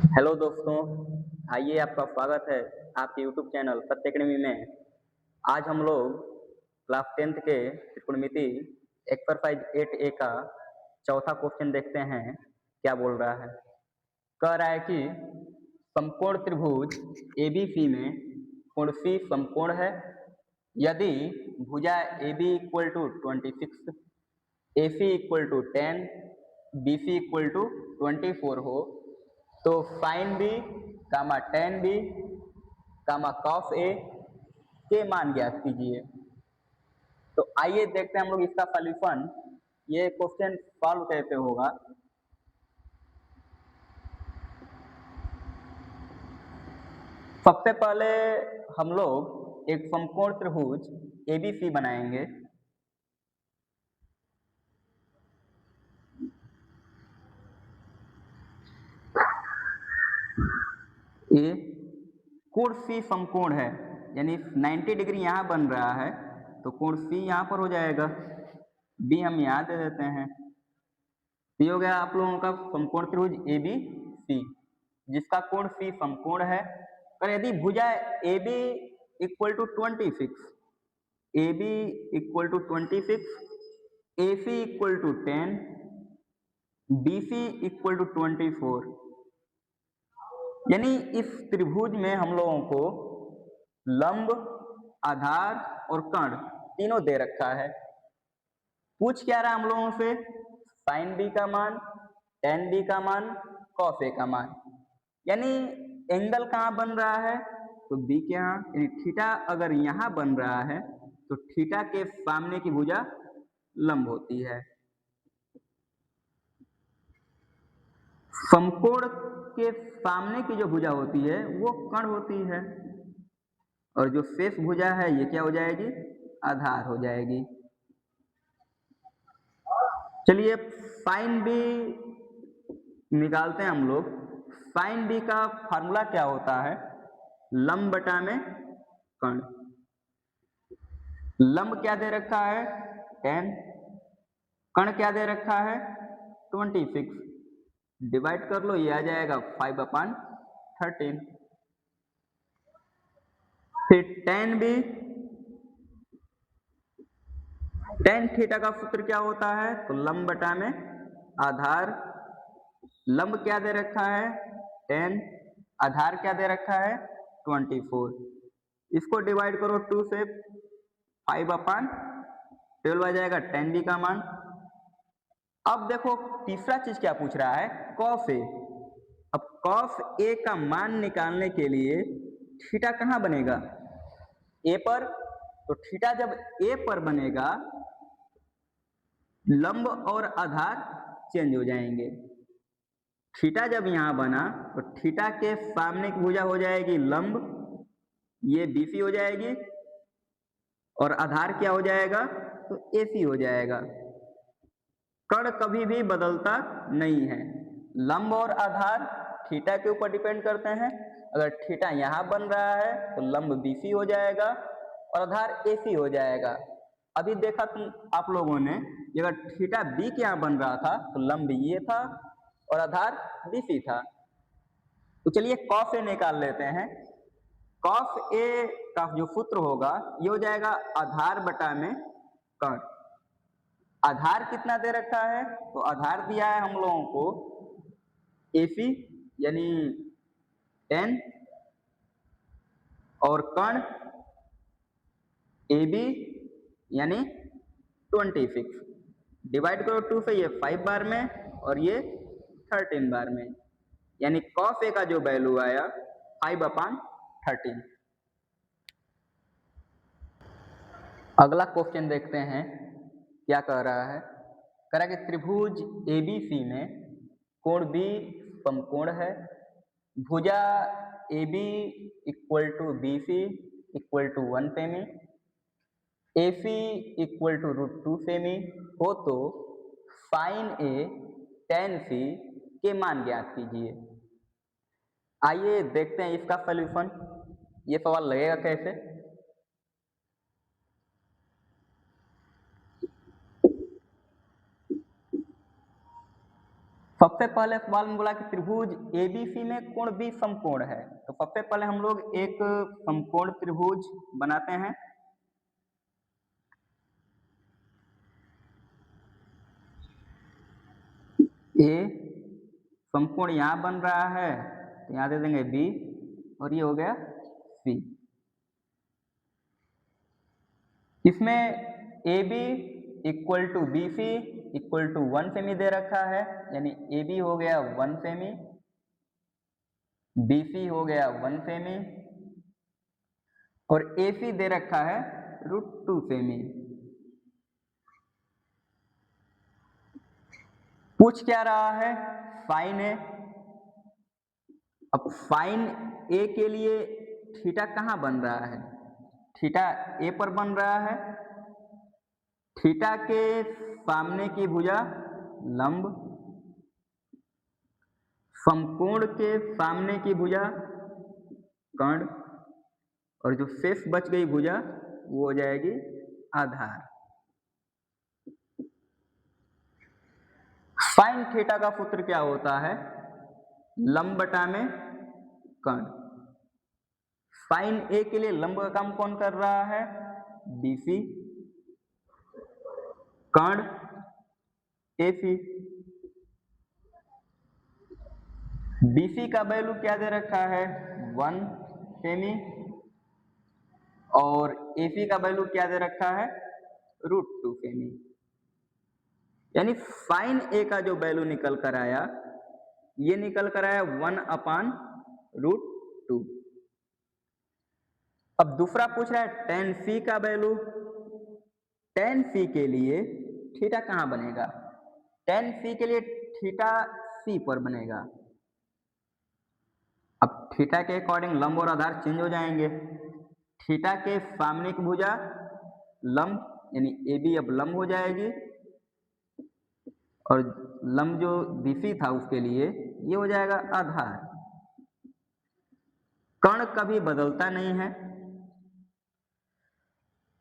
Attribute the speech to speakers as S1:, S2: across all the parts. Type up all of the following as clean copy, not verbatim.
S1: Hello दोस्तों, आइए आपका स्वागत है आपके यूट्यूब चैनल सत्य अकेडमी में। आज हम लोग क्लास 10th के त्रिकोणमिति एक्सरसाइज 8A का चौथा क्वेश्चन देखते हैं। क्या बोल रहा है? कह रहा है कि समकोण त्रिभुज एबीसी में कोण सी समकोण है यदि भुजा AB equal to 26, AC equal to 10, BC equal to 24 हो तो sine B comma tan B comma cos A के मान ज्ञात कीजिए। तो आइए देखते हैं हम लोग इसका सॉल्यूशन। ये क्वेश्चन सॉल्व कैसे होगा। सबसे पहले हम लोग एक समकोण त्रिभुज एबीसी बनाएंगे। ये कोण सी समकोण है, यानी 90 डिग्री यहाँ बन रहा है तो कोण सी यहाँ पर हो जाएगा। बी हम यहाँ दे देते हैं। ये हो गया आप लोगों का समकोण त्रिभुज ए बी सी जिसका कोण सी समकोण है। और यदि भुजा A B equal to 26, A B equal to 26, A C equal to 10, B C equal to 24, यानी इस त्रिभुज में हम लोगों को लंब, आधार और कर्ण तीनों दे रखा है। पूछ क्या रहा हम लोगों से? साइन बी का मान, टेन बी का मान, कॉस ए का मान। यानी एंगल कहाँ बन रहा है? तो बी के यहाँ, यानी थीटा अगर यहाँ बन रहा है तो थीटा के सामने की भुजा लंब होती है। समकोण के सामने की जो भुजा होती है वो कर्ण होती है और जो शेष भुजा है ये क्या हो जाएगी? आधार हो जाएगी। चलिए साइन बी निकालते हैं हम लोग। साइन बी का फार्मूला क्या होता है? लंब बटा में कर्ण। लंब क्या दे रखा है? 10, कर्ण क्या दे रखा है? 26। डिवाइड कर लो, ये आ जाएगा 5/13। फिर टेन बी, टेन थीटा का सूत्र क्या होता है? तो लंब बटा में आधार। लंब क्या दे रखा है? 10, आधार क्या दे रखा है? 24। इसको डिवाइड करो 2 से, 5/12 आ जाएगा 10 बी का मान। अब देखो तीसरा चीज क्या पूछ रहा है? Cos A. अब कॉस ए का मान निकालने के लिए थीटा कहाँ बनेगा? ए पर। तो थीटा जब ए पर बनेगा लंब और आधार चेंज हो जाएंगे। थीटा जब यहां बना तो थीटा के सामने की भुजा हो जाएगी लंब, ये बीसी हो जाएगी, और आधार क्या हो जाएगा? तो एसी हो जाएगा। कर्ण कभी भी बदलता नहीं है। लंब और आधार थीटा के ऊपर डिपेंड करते हैं। अगर थीटा यहाँ बन रहा है तो लंब बीसी हो जाएगा और आधार एसी हो जाएगा। अभी देखा तुम आप लोगों ने, अगर थीटा बी के यहाँ बन रहा था तो लंब ये था और आधार बीसी था। तो चलिए कॉस ए निकाल लेते हैं। कॉस ए का जो सूत्र होगा ये हो जाएगा आधार बटा में कर्ण। आधार कितना दे रखा है? तो आधार दिया है हम लोगों को एसी यानी 10 और कर्ण ए बी यानी 26। डिवाइड करो 2 से, ये 5 बार में और ये 13 बार में, यानी कॉस ए का जो वैल्यू आया 5/13। अगला क्वेश्चन देखते हैं क्या कह रहा है। कह रहा है कि त्रिभुज एबीसी में कोण बी समकोण है। भुजा A B equal to B C equal to 1 सेमी, ए सी इक्वल टू √2 सेमी हो तो साइन ए टेन सी के मान ज्ञात कीजिए। आइए देखते हैं इसका सॉल्यूशन। ये सवाल लगेगा कैसे। सबसे पहले सवाल में बोला कि त्रिभुज एबीसी में कोण बी समकोण है, तो सबसे पहले हम लोग एक समकोण त्रिभुज बनाते हैं। ए समकोण यहां बन रहा है तो यहां दे देंगे बी और ये हो गया सी। इसमें A B equal to B C equal to 1 सेमी दे रखा है, यानी ए बी हो गया 1 सेमी, बी सी हो गया 1 सेमी और ए सी दे रखा है √2 सेमी। पूछ क्या रहा है? साइन ए। अब साइन ए के लिए थीटा कहाँ बन रहा है? थीटा ए पर बन रहा है। थीटा के सामने की भुजा लंब, समकोण के सामने की भुजा कर्ण और जो शेष बच गई भुजा वो हो जाएगी आधार। साइन थीटा का सूत्र क्या होता है? लंब बटा में कर्ण। साइन ए के लिए लंब का काम कौन कर रहा है? बीसी, कर्ण एसी। बीसी का वैल्यू क्या दे रखा है? 1 सेमी और एसी का वैल्यू क्या दे रखा है? √2 सेमी। यानी साइन ए का जो वैल्यू निकल कर आया ये निकल कर आया 1/√2। अब दूसरा पूछ रहा है tan सी का वैल्यू। tan सी के लिए थीटा कहां बनेगा? tan सी के लिए थीटा सी पर बनेगा। अब थीटा के अकॉर्डिंग लंब और आधार चेंज हो जाएंगे। थीटा के सामने की भुजा लंब यानी ए बी अब लंब हो जाएगी और लंब जो बीसी था उसके लिए ये हो जाएगा आधार। कर्ण कभी बदलता नहीं है।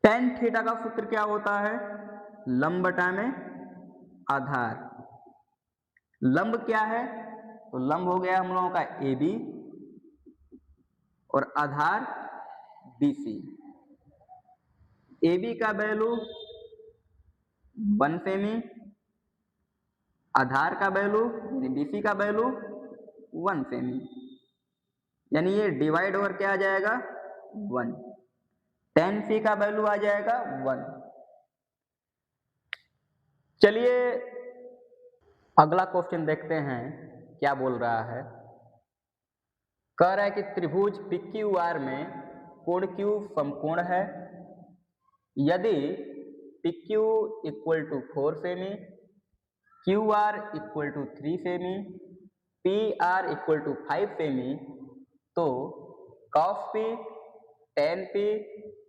S1: tan थीटा का सूत्र क्या होता है? लंब बटा में आधार। लंब क्या है? तो लंब हो गया हम लोगों का ए बी और आधार बी सी। ए बी का वैल्यू 1 सेमी, आधार का वैल्यू यानी बी सी का वैल्यू 1 सेमी, यानी ये डिवाइड ओवर क्या आ जाएगा? 1। tan सी का वैल्यू आ जाएगा 1। चलिए अगला क्वेश्चन देखते हैं क्या बोल रहा है। कह रहा है कि त्रिभुज PQR में कोण Q समकोण है यदि PQ इक्वल टू 4 सेमी, QR इक्वल टू 3 सेमी, PR इक्वल टू 5 सेमी, तो cos P, tan P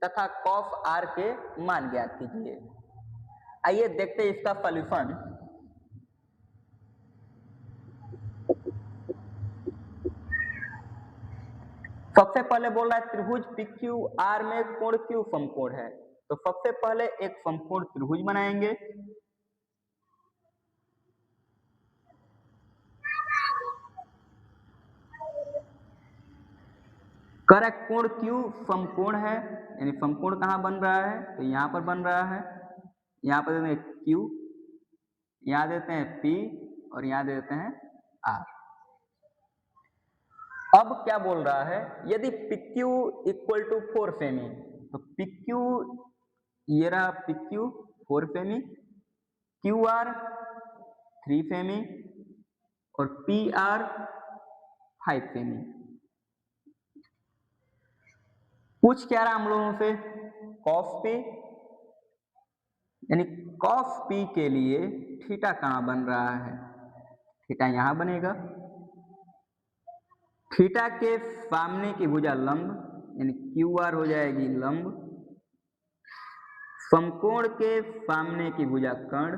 S1: तथा cos R के मान ज्ञात कीजिए। आइए देखते हैं इसका सॉल्यूशन। सबसे पहले बोल रहा है त्रिभुज PQR में कोण Q समकोण है, तो सबसे पहले एक समकोण त्रिभुज बनाएंगे। कह रहा है कोण Q समकोण है, यानी समकोण कहां बन रहा है? तो यहां पर बन रहा है। यहां पर देते हैं Q, यहां देते हैं P और यहां देते हैं R। अब क्या बोल रहा है? यदि PQ इक्वल टू 4 सेमी, तो PQ ये रहा PQ 4 सेमी, QR 3 सेमी और PR 5 सेमी। पूछ क्या रहा हम लोगों से? cos P, यानी cos P के लिए थीटा कहां बन रहा है? थीटा यहां बनेगा। थीटा के सामने की भुजा लंब यानी QR हो जाएगी लंब, समकोण के सामने की भुजा कर्ण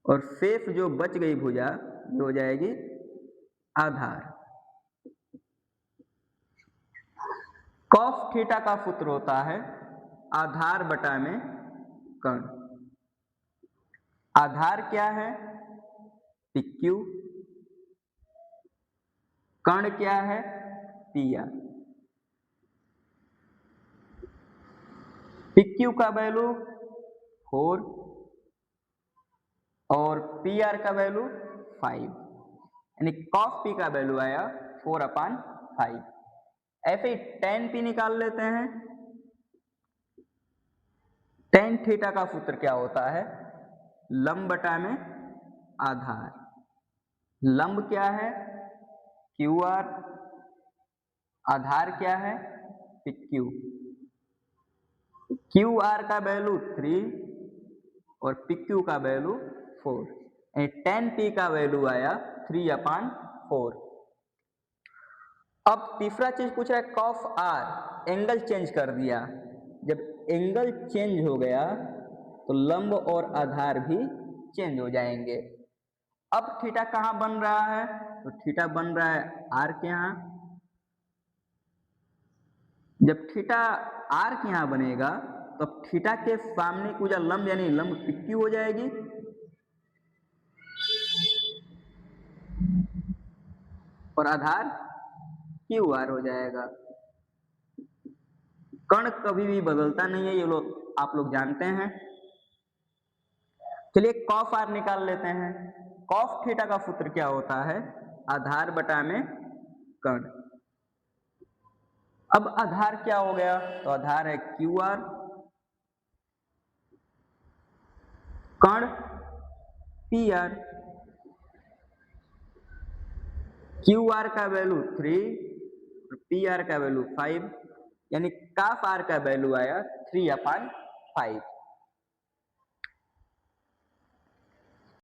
S1: और शेष जो बच गई भुजा ये हो जाएगी आधार। cos थीटा का सूत्र होता है आधार बटा में कर्ण। आधार क्या है? PQ, कर्ण क्या है PR, PQ का वैल्यू 4 और PR का वैल्यू 5, यानी cos P का वैल्यू आया 4/5। ऐसे ही tan P निकाल लेते हैं। tan थीटा का सूत्र क्या होता है, लंब बटा में आधार। लंब क्या है QR, आधार क्या है PQ। QR का वैल्यू 3 और PQ का वैल्यू 4, यानी tan P का वैल्यू आया 3/4। अब तीसरा चीज पूछ रहा है cos R, एंगल चेंज कर दिया। जब एंगल चेंज हो गया तो लंब और आधार भी चेंज हो जाएंगे। अब थीटा कहाँ बन रहा है, तो थीटा बन रहा है R के यहाँ। जब थीटा R के यहाँ बनेगा तो थीटा के सामने की लंब यानी लंब PQ हो जाएगी और आधार QR हो जाएगा। कर्ण कभी भी बदलता नहीं है, ये लोग आप लोग जानते हैं। चलिए cos R निकाल लेते हैं। cos थीटा का सूत्र क्या होता है, आधार बटा में कर्ण। अब आधार क्या हो गया, तो आधार है QR, कर्ण PR। QR का वैल्यू 3 और PR का वैल्यू 5, यानी cos R का वैल्यू आया 3/5।